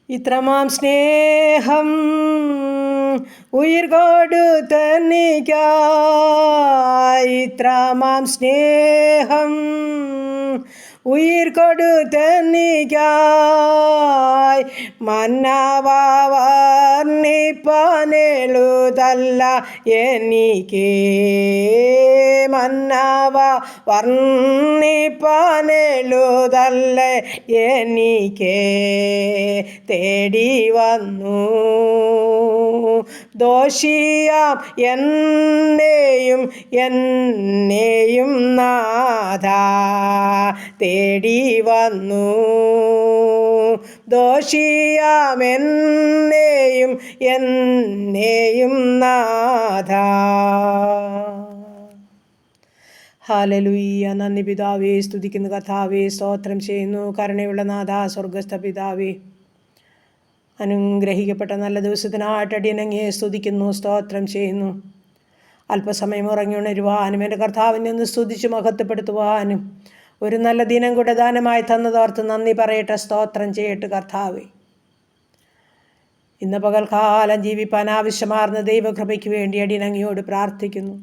ഇത്രമാം സ്നേഹം ഉയിർ കൊടുത്തെനിക്കായി, ഇത്രമാം സ്നേഹം ഉയിർ കൊടുത്തെനിക്കായി, മന്നവ വർണ്ണിപ്പാനെഴുതല്ല എനിക്ക്, മന്നവ വർണ്ണിപ്പാനെഴുതല്ല എനിക്ക്, തേടി വന്നു ദോഷിയാം എന്നെയും നാഥ, തേടി വന്നു ദോഷിയാം എന്നെയും നാഥ. ഹല്ലേലൂയ. നന്ദി പിതാവേ, സ്തുതിക്കുന്നു കർത്താവേ, സ്തോത്രം ചെയ്യുന്നു കരുണയുള്ള നാഥ, സ്വർഗസ്ഥ പിതാവേ. അനുഗ്രഹിക്കപ്പെട്ട നല്ല ദിവസത്തിനായിട്ട് അടിയനങ്ങയെ സ്തുതിക്കുന്നു, സ്തോത്രം ചെയ്യുന്നു. അല്പസമയം ഉറങ്ങിയുണരുവാനും എൻ്റെ കർത്താവിനെ ഒന്ന് സ്തുതിച്ച് മഹത്വപ്പെടുത്തുവാനും ഒരു നല്ല ദിനം കൂടെ ദാനമായി തന്നതോർത്ത് നന്ദി പറയട്ടെ, സ്തോത്രം ചെയ്യട്ടെ കർത്താവേ. ഇന്ന് പകൽക്കാലം ജീവിപ്പാൻ ആവശ്യമാർന്ന ദൈവകൃപയ്ക്ക് വേണ്ടി അടിയനങ്ങയോട് പ്രാർത്ഥിക്കുന്നു.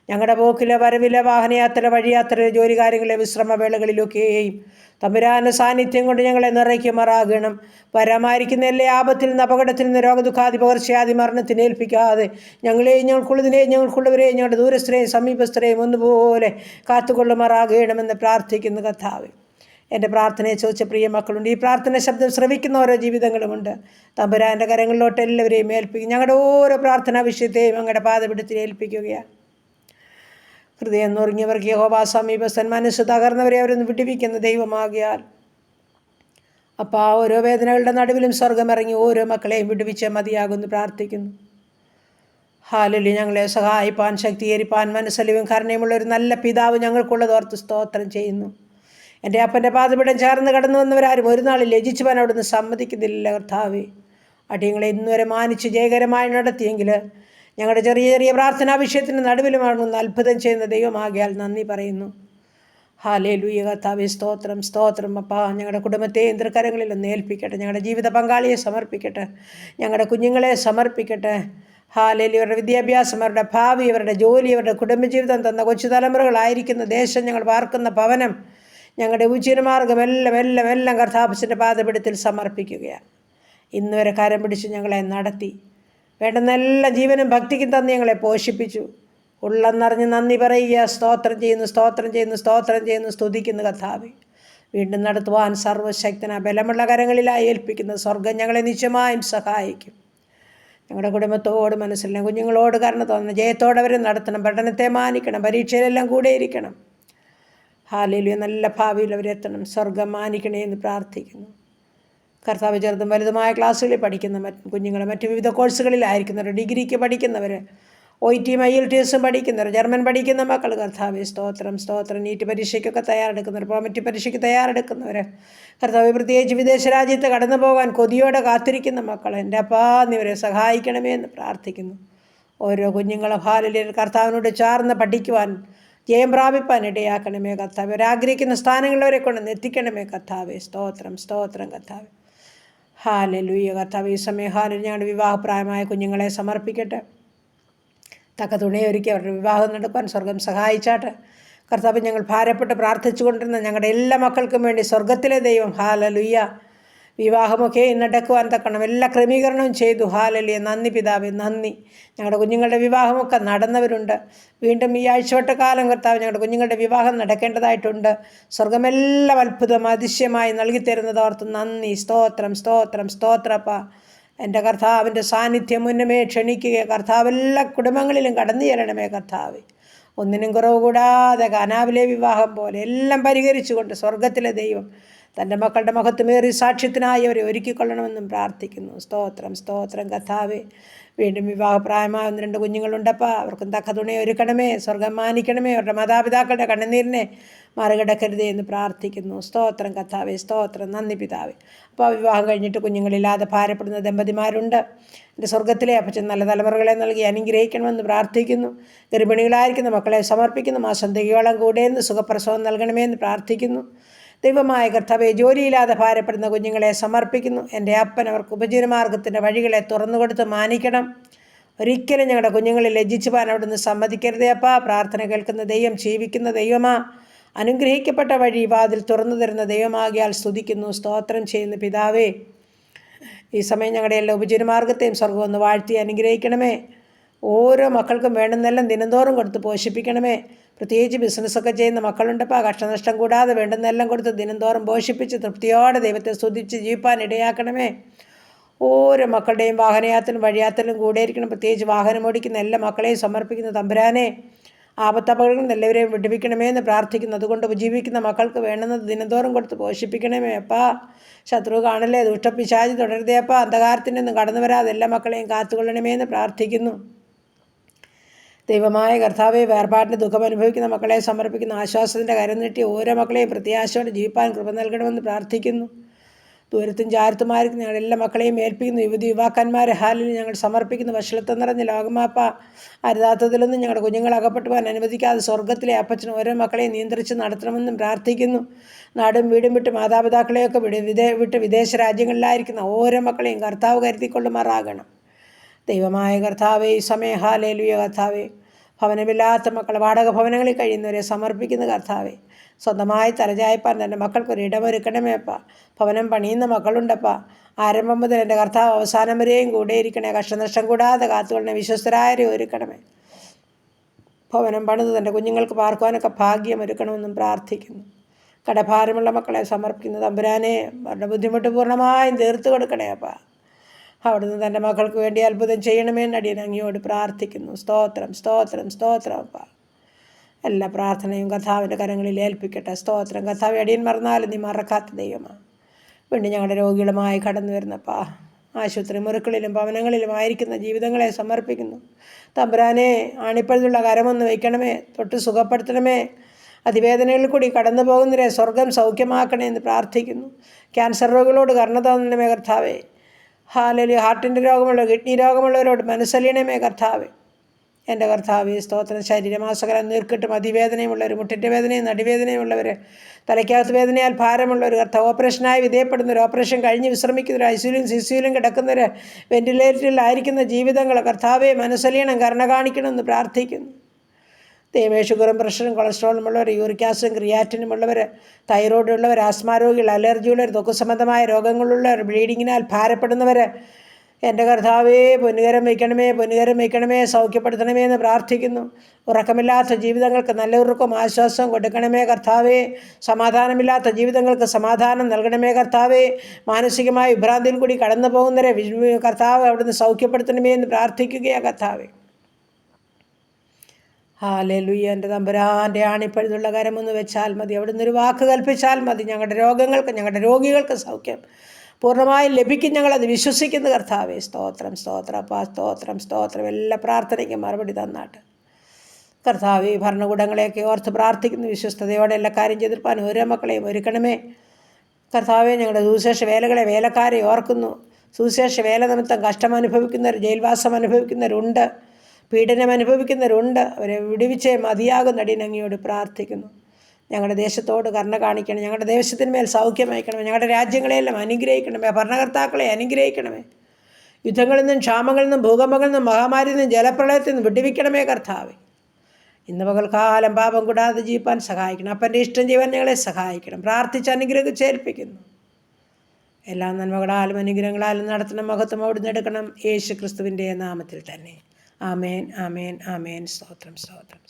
ഞങ്ങളുടെ പോക്കിലെ വരവിലെ വാഹനയാത്ര, വഴിയാത്ര, ജോലി കാര്യങ്ങളിലെ വിശ്രമവേളകളിലൊക്കെയും തമ്പുരാൻ്റെ സാന്നിധ്യം കൊണ്ട് ഞങ്ങളെ നിറയ്ക്കുമാറാകണം. വരാമായിരിക്കുന്ന എല്ലാ ആപത്തിൽ നിന്ന്, അപകടത്തിൽ നിന്ന്, രോഗദുഃഖാദി പകർച്ചയാദി മരണത്തിന് ഏൽപ്പിക്കാതെ ഞങ്ങളെയും ഞങ്ങൾക്കുള്ളതിനെയും ഞങ്ങൾക്കുള്ളവരെയും ഞങ്ങളുടെ ദൂരസ്ഥരെയും സമീപസ്ഥരെയും ഒന്നുപോലെ കാത്തുകൊള്ളുമാറാകണമെന്ന് പ്രാർത്ഥിക്കുന്നു കർത്താവേ. എൻ്റെ പ്രാർത്ഥനയെ ചോദിച്ച പ്രിയ മക്കളുണ്ട്. ഈ പ്രാർത്ഥന ശബ്ദം ശ്രവിക്കുന്ന ഓരോ ജീവിതങ്ങളുമുണ്ട്. തമ്പുരാൻ്റെ കരങ്ങളിലോട്ട് എല്ലാവരെയും ഏൽപ്പിക്കും. ഞങ്ങളുടെ ഓരോ പ്രാർത്ഥനാ വിഷയത്തെയും ഞങ്ങളുടെ പാദപിടത്തിൽ ഏൽപ്പിക്കുകയാണ്. ഹൃദയം നുറുങ്ങിയവർക്ക് യഹോവ സമീപസ്ഥൻ, മനസ്സ് തകർന്നവരെ അവരൊന്ന് വിടുവിക്കുന്ന ദൈവമാകിയാൽ അപ്പോൾ ആ ഓരോ വേദനകളുടെ നടുവിലും സ്വർഗമിറങ്ങി ഓരോ മക്കളെയും വിടുവിച്ച് മതിയാകുമെന്ന് പ്രാർത്ഥിക്കുന്നു. ഹല്ലേലൂയ. ഞങ്ങളെ സഹായിപ്പാൻ, ശക്തീകരിപ്പാൻ മനസ്സലിവും കരുണയുമുള്ള ഒരു നല്ല പിതാവ് ഞങ്ങൾക്കുള്ളതോർത്ത് സ്തോത്രം ചെയ്യുന്നു. എൻ്റെ അപ്പൻ്റെ പാദപീഠം ചേർന്ന് കടന്നു വന്നവരാരും ഒരു നാളിൽ ലജിച്ചുവാൻ അവിടുന്ന് സമ്മതിക്കുന്നില്ല കർത്താവേ. അടിയങ്ങളെ ഇന്നുവരെ മാനിച്ച് ജയകരമായി നടത്തിയെങ്കിൽ ഞങ്ങളുടെ ചെറിയ ചെറിയ പ്രാർത്ഥനാ വിഷയത്തിന് നടുവിലുമാകുന്ന അത്ഭുതം ചെയ്യുന്ന ദൈവമാകിയാൽ നന്ദി പറയുന്നു. ഹല്ലേലൂയ കർത്താവേ, സ്തോത്രം സ്തോത്രം. അപ്പാ, ഞങ്ങളുടെ കുടുംബത്തെ യന്ത്രകരങ്ങളിലൊന്ന് ഏൽപ്പിക്കട്ടെ. ഞങ്ങളുടെ ജീവിത പങ്കാളിയെ സമർപ്പിക്കട്ടെ. ഞങ്ങളുടെ കുഞ്ഞുങ്ങളെ സമർപ്പിക്കട്ടെ. ഹല്ലേലൂയ. അവരുടെ വിദ്യാഭ്യാസം, അവരുടെ ഭാവി, അവരുടെ ജോലി, അവരുടെ കുടുംബജീവിതം തന്ന കൊച്ചു തലമുറകളായിരിക്കുന്ന ദേശം, ഞങ്ങൾ പാർക്കുന്ന ഭവനം, ഞങ്ങളുടെ ഉചിതമാർഗം എല്ലാം കർത്താവിൻ്റെ പാദപീഠത്തിൽ സമർപ്പിക്കുകയാണ്. ഇന്നുവരെ കരം പിടിച്ച് ഞങ്ങളെ നടത്തി വേണ്ടുന്നെല്ലാം ജീവനും ഭക്തിക്കും തന്ന് ഞങ്ങളെ പോഷിപ്പിച്ചു. ഉള്ളെന്നറിഞ്ഞ് നന്ദി പറയുക. സ്തോത്രം ചെയ്യുന്നു, സ്തോത്രം ചെയ്യുന്നു, സ്തോത്രം ചെയ്യുന്നു, സ്തുതിക്കുന്നു കർത്താവേ. വീണ്ടും നടത്തുവാൻ സർവശക്തന ബലമുള്ള കരങ്ങളിലായി ഏൽപ്പിക്കുന്ന സ്വർഗം ഞങ്ങളെ നിശ്ചയമായും സഹായിക്കും. ഞങ്ങളുടെ കുടുംബത്തോട് മനസ്സിലാം, കുഞ്ഞുങ്ങളോട് കരുണ തോന്നണം, ജയത്തോടെ അവരെ നടത്തണം, പഠനത്തെ മാനിക്കണം, പരീക്ഷയിലെല്ലാം കൂടെ ഇരിക്കണം. ഹല്ലേലൂയ. നല്ല ഭാവിയിൽ അവരെത്തണം. സ്വർഗം മാനിക്കണേ എന്ന് പ്രാർത്ഥിക്കുന്നു കർത്താവ്. ചെറുതും വലുതുമായ ക്ലാസ്സുകളിൽ പഠിക്കുന്ന കുഞ്ഞുങ്ങൾ, മറ്റ് വിവിധ കോഴ്സുകളിലായിരിക്കുന്നവർ, ഡിഗ്രിക്ക് പഠിക്കുന്നവർ, OIT IELTS പഠിക്കുന്നവർ, ജർമ്മൻ പഠിക്കുന്ന മക്കൾ, കർത്താവ് സ്തോത്രം സ്തോത്രം. നീറ്റ് പരീക്ഷയ്ക്കൊക്കെ തയ്യാറെടുക്കുന്നവർ, പ്രോമറ്റ് പരീക്ഷയ്ക്ക് തയ്യാറെടുക്കുന്നവർ, കർത്താവ് പ്രത്യേകിച്ച് വിദേശ രാജ്യത്ത് കടന്നു പോകാൻ കൊതിയോടെ കാത്തിരിക്കുന്ന മക്കൾ, എൻ്റെ അപ്പാ എന്നിവരെ സഹായിക്കണമേ എന്ന് പ്രാർത്ഥിക്കുന്നു. ഓരോ കുഞ്ഞുങ്ങളെ ഭാര്യയിൽ കർത്താവിനോട് ചേർന്ന് പഠിക്കുവാൻ, ജയം പ്രാപിപ്പാൻ ഇടയാക്കണമേ കർത്താവ്. അവരാഗ്രഹിക്കുന്ന സ്ഥാനങ്ങളിലവരെ കൊണ്ട് എത്തിക്കണമേ കർത്താവേ. സ്തോത്രം സ്തോത്രം കർത്താവ്. ഹല്ലേലൂയ കർത്താവ്. ഈ സമയം ഞങ്ങളുടെ വിവാഹപ്രായമായ കുഞ്ഞുങ്ങളെ സമർപ്പിക്കട്ടെ. തക്ക തുണയൊരുക്കി അവരുടെ വിവാഹം നടക്കുവാൻ സ്വർഗം സഹായിച്ചാട്ടെ കർത്താവ്. ഞങ്ങൾ ഭാരപ്പെട്ട് പ്രാർത്ഥിച്ചു കൊണ്ടിരുന്ന ഞങ്ങളുടെ എല്ലാ മക്കൾക്കും വേണ്ടി സ്വർഗത്തിലെ ദൈവം ഹല്ലേലൂയ വിവാഹമൊക്കെ നടക്കുവാൻ തക്കണം എല്ലാ ക്രമീകരണവും ചെയ്തു. ഹല്ലേലൂയ. നന്ദി പിതാവേ, നന്ദി. ഞങ്ങളുടെ കുഞ്ഞുങ്ങളുടെ വിവാഹമൊക്കെ നടന്നവരുണ്ട്. വീണ്ടും ഈ ആഴ്ചവട്ടക്കാലം കർത്താവ് ഞങ്ങളുടെ കുഞ്ഞുങ്ങളുടെ വിവാഹം നടക്കേണ്ടതായിട്ടുണ്ട്. സ്വർഗമെല്ലാം അത്ഭുതം അതിശയമായി നൽകിത്തരുന്നതോർത്ത് നന്ദി. സ്തോത്രം സ്തോത്രം സ്തോത്രപ്പ. എൻ്റെ കർത്താവിൻ്റെ സാന്നിധ്യം മുന്നമേ ക്ഷണിക്കുക കർത്താവ്. എല്ലാ കുടുംബങ്ങളിലും കടന്നു ചെല്ലണമേ കർത്താവ്. ഒന്നിനും കുറവ് കൂടാതെ കാനാവിലെ വിവാഹം പോലെ എല്ലാം പരിഹരിച്ചുകൊണ്ട് സ്വർഗത്തിലെ ദൈവം തൻ്റെ മക്കളുടെ മഹത്വമേറി സാക്ഷ്യത്തിനായി അവരെ ഒരുക്കിക്കൊള്ളണമെന്നും പ്രാർത്ഥിക്കുന്നു. സ്തോത്രം സ്തോത്രം കർത്താവേ. വീണ്ടും വിവാഹപ്രായമായ 1-2 കുഞ്ഞുങ്ങളുണ്ടപ്പോൾ അവർക്കും തക്ക തുണ ഒരുക്കണമേ. സ്വർഗം മാനിക്കണമേ. അവരുടെ മാതാപിതാക്കളുടെ കണ്ണുനീരിനെ മറികടക്കരുതേ എന്ന് പ്രാർത്ഥിക്കുന്നു. സ്തോത്രം കർത്താവേ, സ്തോത്രം. നന്ദി പിതാവേ. അപ്പോൾ വിവാഹം കഴിഞ്ഞിട്ട് കുഞ്ഞുങ്ങളില്ലാതെ ഭാരപ്പെടുന്ന ദമ്പതിമാരുണ്ട്. എൻ്റെ സ്വർഗത്തിലെ അപ്പച്ചൻ നല്ല തലമുറകളെ നൽകി അനുഗ്രഹിക്കണമെന്ന് പ്രാർത്ഥിക്കുന്നു. ഗർഭിണികളായിരിക്കുന്ന മക്കളെ സമർപ്പിക്കുന്നു. മാസം തികയോളം കൂടെ നിന്ന് സുഖപ്രസവം നൽകണമേ എന്ന് പ്രാർത്ഥിക്കുന്നു ദൈവമായ കർത്താവെ, ജോലിയില്ലാതെ ഭാരപ്പെടുന്ന കുഞ്ഞുങ്ങളെ സമർപ്പിക്കുന്നു. എൻ്റെ അപ്പൻ അവർക്ക് ഉപജീവനമാർഗത്തിൻ്റെ വഴികളെ തുറന്നുകൊടുത്ത് മാനിക്കണം. ഒരിക്കലും ഞങ്ങളുടെ കുഞ്ഞുങ്ങളെ ലജ്ജിച്ചു പോകാൻ അവിടുന്ന് സമ്മതിക്കരുതേ അപ്പാ. പ്രാർത്ഥന കേൾക്കുന്ന ദൈവം, ജീവിക്കുന്ന ദൈവമാ, അനുഗ്രഹിക്കപ്പെട്ട വഴി വാതിൽ തുറന്നു തരുന്ന ദൈവമാകിയാൽ സ്തുതിക്കുന്നു, സ്തോത്രം ചെയ്യുന്നു പിതാവേ. ഈ സമയം ഞങ്ങളുടെ എല്ലാ ഉപജീവനമാർഗത്തെയും സ്വർഗ്ഗം ഒന്ന് വാഴ്ത്തി അനുഗ്രഹിക്കണമേ. ഓരോ മക്കൾക്കും വേണ്ടുന്നെല്ലാം ദിനംതോറും കൊടുത്ത് പോഷിപ്പിക്കണമേ. പ്രത്യേകിച്ച് ബിസിനസ്സൊക്കെ ചെയ്യുന്ന മക്കളുണ്ടപ്പോൾ കഷ്ടനഷ്ടം കൂടാതെ വേണ്ടുന്നെല്ലാം കൊടുത്ത് ദിനംതോറും പോഷിപ്പിച്ച് തൃപ്തിയോടെ ദൈവത്തെ സ്തുതിച്ച് ജീവിപ്പാൻ ഇടയാക്കണമേ. ഓരോ മക്കളുടെയും വാഹനയാത്രയിലും വഴിയാത്രയിലും കൂടെയിരിക്കണം. പ്രത്യേകിച്ച് വാഹനം ഓടിക്കുന്ന എല്ലാ മക്കളെയും സമർപ്പിക്കുന്ന തമ്പുരാനെ, ആപത്തപകടങ്ങളിൽ നിന്ന് എല്ലാവരെയും വിടുവിക്കണമേ എന്ന് പ്രാർത്ഥിക്കുന്നു. അതുകൊണ്ട് ഉപജീവിക്കുന്ന മക്കൾക്ക് വേണ്ടുന്നത് ദിനംതോറും കൊടുത്ത് പോഷിപ്പിക്കണമേ അപ്പാ. ശത്രു കാണല്ലേ, ദുഷ്ടപിശാചി തുടരുതേ അപ്പാ. അന്ധകാരത്തിൻ്റെ ഒന്നും കടന്നു വരാതെ എല്ലാ മക്കളെയും കാത്തുകൊള്ളണമേ എന്ന് പ്രാർത്ഥിക്കുന്നു. ദൈവമായ കർത്താവെ, വേർപാടിൻ്റെ ദുഃഖം അനുഭവിക്കുന്ന മക്കളെ സമർപ്പിക്കുന്ന ആശ്വാസത്തിൻ്റെ കരം നീട്ടി ഓരോ മക്കളെയും പ്രത്യാശയോടെ ജീവിപ്പാൻ കൃപ നൽകണമെന്ന് പ്രാർത്ഥിക്കുന്നു. ദൂരത്തും ചാരത്തുമായിരിക്കും ഞങ്ങൾ എല്ലാ മക്കളെയും ഏൽപ്പിക്കുന്നു. യുവാക്കന്മാരെ ഹാലിൽ ഞങ്ങൾ സമർപ്പിക്കുന്നു. വഷളത്വം നിറഞ്ഞ ലോകമാപ്പ, അരുതാത്തതിലൊന്നും ഞങ്ങളുടെ കുഞ്ഞുങ്ങൾ അകപ്പെട്ടു പോകാൻ അനുവദിക്കാതെ സ്വർഗ്ഗത്തിലെ അപ്പച്ചൻ ഓരോ മക്കളെയും നിയന്ത്രിച്ച് നടത്തണമെന്നും പ്രാർത്ഥിക്കുന്നു. നാടും വീടും വിട്ട് മാതാപിതാക്കളെയൊക്കെ വിട്ട് വിദേശ രാജ്യങ്ങളിലായിരിക്കുന്ന ഓരോ മക്കളെയും കർത്താവ് കരുതിക്കൊള്ളുമാറാകണം. ദൈവമായ കർത്താവെ, ഈ സമയം ഹല്ലേലൂയ കർത്താവെ, ഭവനമില്ലാത്ത മക്കൾ വാടക ഭവനങ്ങളിൽ കഴിയുന്നവരെ സമർപ്പിക്കുന്ന കർത്താവെ, സ്വന്തമായി തലചായ്പാൻ തൻ്റെ മക്കൾക്കൊരു ഇടമൊരുക്കണമേ അപ്പ. ഭവനം പണിയുന്ന മക്കളുണ്ടപ്പ. ആരംഭം മുതൽ എൻ്റെ കർത്താവ് അവസാനം വരെയും കൂടെയിരിക്കണേ. കഷ്ടനഷ്ടം കൂടാതെ കാത്തുകൊള്ളണേ. വിശ്വസ്തരായവരെ ഒരുക്കണമേ. ഭവനം പണിത് തൻ്റെ കുഞ്ഞുങ്ങൾക്ക് പാർക്കുവാനൊക്കെ ഭാഗ്യം ഒരുക്കണമെന്നും പ്രാർത്ഥിക്കുന്നു. കടഭാരമുള്ള മക്കളെ സമർപ്പിക്കുന്ന തമ്പുരാനെ, അവരുടെ ബുദ്ധിമുട്ട് പൂർണ്ണമായും തീർത്തു കൊടുക്കണേ അപ്പ. അവിടുന്ന് തൻ്റെ മക്കൾക്ക് വേണ്ടി അത്ഭുതം ചെയ്യണമെന്ന് അടിയൻ അങ്ങയോട് പ്രാർത്ഥിക്കുന്നു. സ്തോത്രം, സ്തോത്രം, സ്തോത്രം അപ്പ. എല്ലാ പ്രാർത്ഥനയും കർത്താവിൻ്റെ കരങ്ങളിൽ ഏൽപ്പിക്കട്ടെ. സ്തോത്രം. കർത്താവ് അടിയൻ മറന്നാലും നീ മറക്കാത്ത ദൈവമാണ്. വീണ്ടും ഞങ്ങളുടെ രോഗികളുമായി കടന്നു വരുന്നപ്പാ, ആശുപത്രി മുറികളിലും ഭവനങ്ങളിലും ആയിരിക്കുന്ന ജീവിതങ്ങളെ സമർപ്പിക്കുന്നു. തമ്പുരാനെ, ആണിപ്പഴുതുള്ള കരമൊന്ന് വയ്ക്കണമേ, തൊട്ട് സുഖപ്പെടുത്തണമേ. അതിവേദനകളിൽ കൂടി കടന്നു പോകുന്നവരെ സ്വർഗം സൗഖ്യമാക്കണേ എന്ന് പ്രാർത്ഥിക്കുന്നു. ക്യാൻസർ രോഗികളോട് കരുണ തോന്നണമേ കർത്താവേ. ഹല്ലേലൂയ. ഹാർട്ടിൻ്റെ രോഗമുള്ള, കിഡ്നി രോഗമുള്ളവരോട് മനസ്സലിയണമേ കർത്താവേ. എൻ്റെ കർത്താവേ, സ്തോത്രം. ശരീരമാസകലം നീർക്കെട്ടും അതിവേദനയുമുള്ളവർ, മുട്ടിൻ്റെ വേദനയും നടുവേദനയുമുള്ളവർ, തലയ്ക്കകത്ത് വേദനയാൽ ഭാരമുള്ളവർ, കർത്താവ് ഓപ്പറേഷനായി വിധേയപ്പെടുന്നവർ, ഓപ്പറേഷൻ കഴിഞ്ഞ് വിശ്രമിക്കുന്നവർ, ഐസിയുലും സിസിയിലും കിടക്കുന്നവർ, വെന്റിലേറ്ററിലായിരിക്കുന്ന ജീവിതങ്ങൾ കർത്താവെ മനസ്സലിയണം, കരുണ കാണിക്കണമെന്ന് പ്രാർത്ഥിക്കുന്നു. ദൈവമേ, ഷുഗറും പ്രഷറും കൊളസ്ട്രോളും ഉള്ളവർ, യൂറിക് ആസിഡും ക്രിയാറ്റിനും ഉള്ളവർ, തൈറോയ്ഡ് ഉള്ളവർ, ആസ്മ രോഗികൾ, അലർജിയുള്ളവർ, ത്വക്ക് സംബന്ധമായ രോഗങ്ങളുള്ളവർ, ബ്ലീഡിങ്ങിനാൽ ഭാരപ്പെടുന്നവർ, എൻ്റെ കർത്താവേ പൊന്നുകരം വയ്ക്കണമേ, പൊന്നുകരം വയ്ക്കണമേ, സൗഖ്യപ്പെടുത്തണമേ എന്ന് പ്രാർത്ഥിക്കുന്നു. ഉറക്കമില്ലാത്ത ജീവിതങ്ങൾക്ക് നല്ല ഉറക്കവും ആശ്വാസവും കൊടുക്കണമേ കർത്താവേ. സമാധാനമില്ലാത്ത ജീവിതങ്ങൾക്ക് സമാധാനം നൽകണമേ കർത്താവേ. മാനസികമായ വിഭ്രാന്തിയിൽ കൂടി കടന്നു പോകുന്നവരെ കർത്താവ് അവിടുന്ന് സൗഖ്യപ്പെടുത്തണമേ എന്ന് പ്രാർത്ഥിക്കുകയാണ് കർത്താവേ. ഹല്ലേലൂയ. എൻ്റെ തമ്പുരാൻ്റെ ആണിപ്പഴുതുള്ള കരമൊന്ന് വെച്ചാൽ മതി, അവിടുന്ന് ഒരു വാക്ക് കൽപ്പിച്ചാൽ മതി. ഞങ്ങളുടെ രോഗങ്ങൾക്ക്, ഞങ്ങളുടെ രോഗികൾക്ക് സൗഖ്യം പൂർണ്ണമായും ലഭിക്കും. ഞങ്ങളത് വിശ്വസിക്കുന്നു കർത്താവേ. സ്തോത്രം, സ്തോത്രം അപ്പാ, സ്തോത്രം, സ്തോത്രം. എല്ലാ പ്രാർത്ഥനയ്ക്കും മറുപടി തന്നാട്ട് കർത്താവേ. ഭരണകൂടങ്ങളെയൊക്കെ ഓർത്ത് പ്രാർത്ഥിക്കുന്നു. വിശ്വസ്തയോടെ എല്ലാ കാര്യം ചെയ്തിരിപ്പാൻ ഓരോ മക്കളെയും ഒരുക്കണമേ കർത്താവേ. ഞങ്ങളുടെ സുവിശേഷ വേലകളെ, വേലക്കാരെ ഓർക്കുന്നു. സുവിശേഷ വേല നിമിത്തം കഷ്ടം അനുഭവിക്കുന്നവർ, ജയിൽവാസം അനുഭവിക്കുന്നവരുണ്ട്, പീഡനം അനുഭവിക്കുന്നവരുണ്ട്. അവരെ വിടുവിച്ചേ മതിയാകുന്ന അടിയൻ അങ്ങയോട് പ്രാർത്ഥിക്കുന്നു. ഞങ്ങളുടെ ദേശത്തോട് കരുണ കാണിക്കണം. ഞങ്ങളുടെ ദേശത്തിന്മേൽ സൗഖ്യം അയക്കണമേ. ഞങ്ങളുടെ രാജ്യങ്ങളെയെല്ലാം അനുഗ്രഹിക്കണമേ. ഭരണകർത്താക്കളെ അനുഗ്രഹിക്കണമേ. യുദ്ധങ്ങളിൽ നിന്നും, ക്ഷാമങ്ങളിൽ നിന്നും, ഭൂകമ്പങ്ങളിൽ നിന്നും, മഹാമാരിയിൽ നിന്നും, ജലപ്രളയത്തിൽ നിന്നും വിടുവിക്കണമേ കർത്താവേ. ഇന്ന് പകൽക്കാലം പാപം കൂടാതെ ജീവിപ്പാൻ സഹായിക്കണം. അപ്പൻ്റെ ഇഷ്ടം ചെയ്യുവാൻ ഞങ്ങളെ സഹായിക്കണം. പ്രാർത്ഥിച്ച് അനുഗ്രഹിച്ചേൽപ്പിക്കുന്നു. എല്ലാ നന്മകളാലും അനുഗ്രഹങ്ങളാലും നടത്തണം. മഹത്വം അവിടുന്ന് എടുക്കണം. യേശു ക്രിസ്തുവിൻ്റെ നാമത്തിൽ തന്നെ. ആമേൻ, ആമേൻ, ആമേൻ. സ്തോത്രം, സ്തോത്രം.